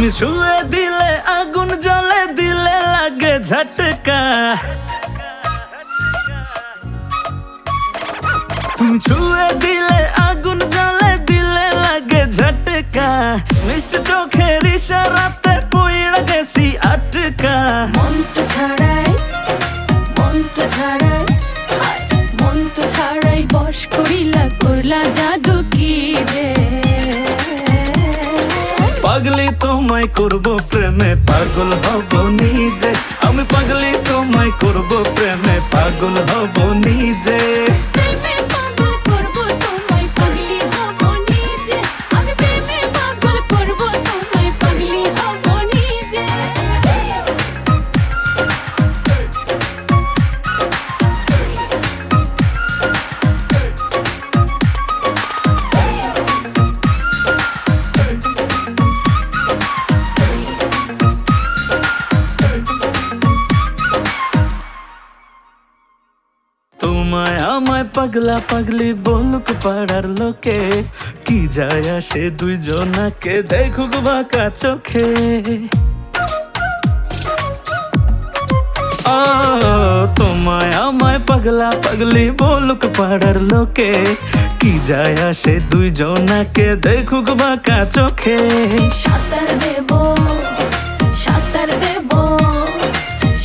তুমি ছুঁয়ে দিলে আগুন জ্বলে, দিলে লাগে ঝটকা। তুমি ছুঁয়ে দিলে আগুন জ্বলে, দিলে লাগে ঝটকা। মিষ্টি চোখের ইশারাতে পইড়া গেছি আটকা। মনটা ছাড়াই, মনটা ছাড়াই, মনটা ছাড়াই বশ করিলা, করলা জাদু কি রে। পাগলি তোমায় করব প্রেমে, পাগল হব নিজে। আমি পাগলি তোমায় করব প্রেমে, পাগল হব নিজে। প্রেমে পাগল করব তোমায়, পাগলি হব নিজে। আমি প্রেমে পাগল করব তোমায়, পাগলি হব নিজে। তোমায় আমায় পাগলা পাগলি বলুক পাড়ার লোকে, কি যায় আসে দুইজনাকে দেখুক বাঁকা চোখে। তোমায় আমায় পাগলা পাগলি বলুক পাড়ার লোকে, কি যায় আসে দুইজনাকে দেখুক বাঁকা চোখে। সাঁতার দেব, সাঁতার দেব,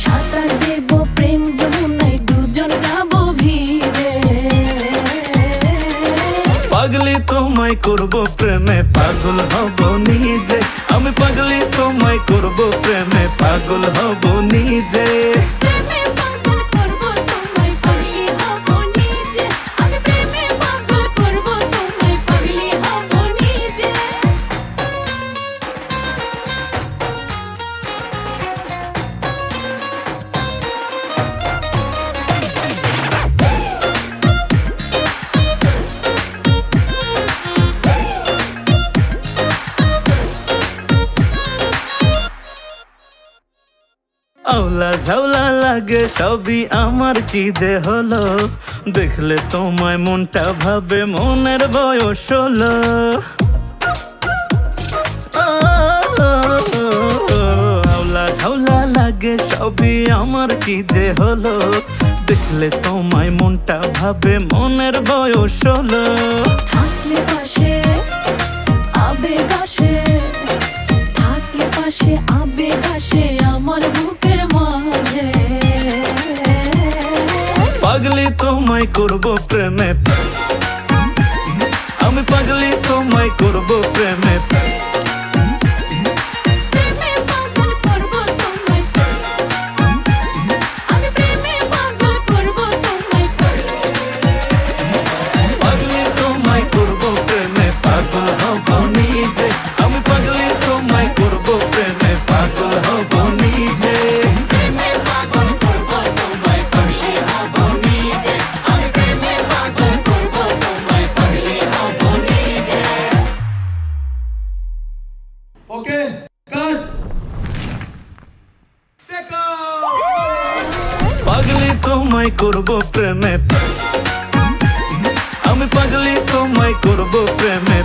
সাঁতার দেব প্রেম যমুনায়, দুজন যাব ভিজে। পাগলি তোমায় করব প্রেমে, পাগল হব নিজে। আমি পাগলি তোমায় করব প্রেমে, পাগল হব নিজে। প্রেমে পাগল করব তোমায়, পাগলি হব নিজে। আমি প্রেমে পাগল করব তোমায়, পাগলি হব নিজে। আওলা ঝাউলা লাগে সবই আমার, কি যে হলো দেখলে তোমায় মনটা ভাবে মনের বয়স হলো। আওলা ঝাউলা লাগে সবই আমার, কি যে হলো দেখলে তোমায় মনটা ভাবে মনের বয়স হলো। থাকলে পাশে আবেগ আসে, থাকলে পাশে আবেগ আসে আমার বুকের মাঝে। পাগলি তোমায় করব প্রেমে, আমি পাগলি তোমায় করব প্রেমে। প্রেমে পাগল করব তোমায়, আমি প্রেমে পাগল করব তোমায়। পাগলি তোমায় করব প্রেমে, পাগল হব নিজে। আমি পাগলি তোমায় করব প্রেমে, পাগল হব নিজে। প্রেমে পাগল করব তোমায়, পাগলি হব নিজে। আমি প্রেমে পাগল করব তোমায়, পাগলি হব নিজে। ওকে কাট দেখো। পাগলি তোমায় করব প্রেমে, আমি পাগলি তোমায় করব প্রেমে।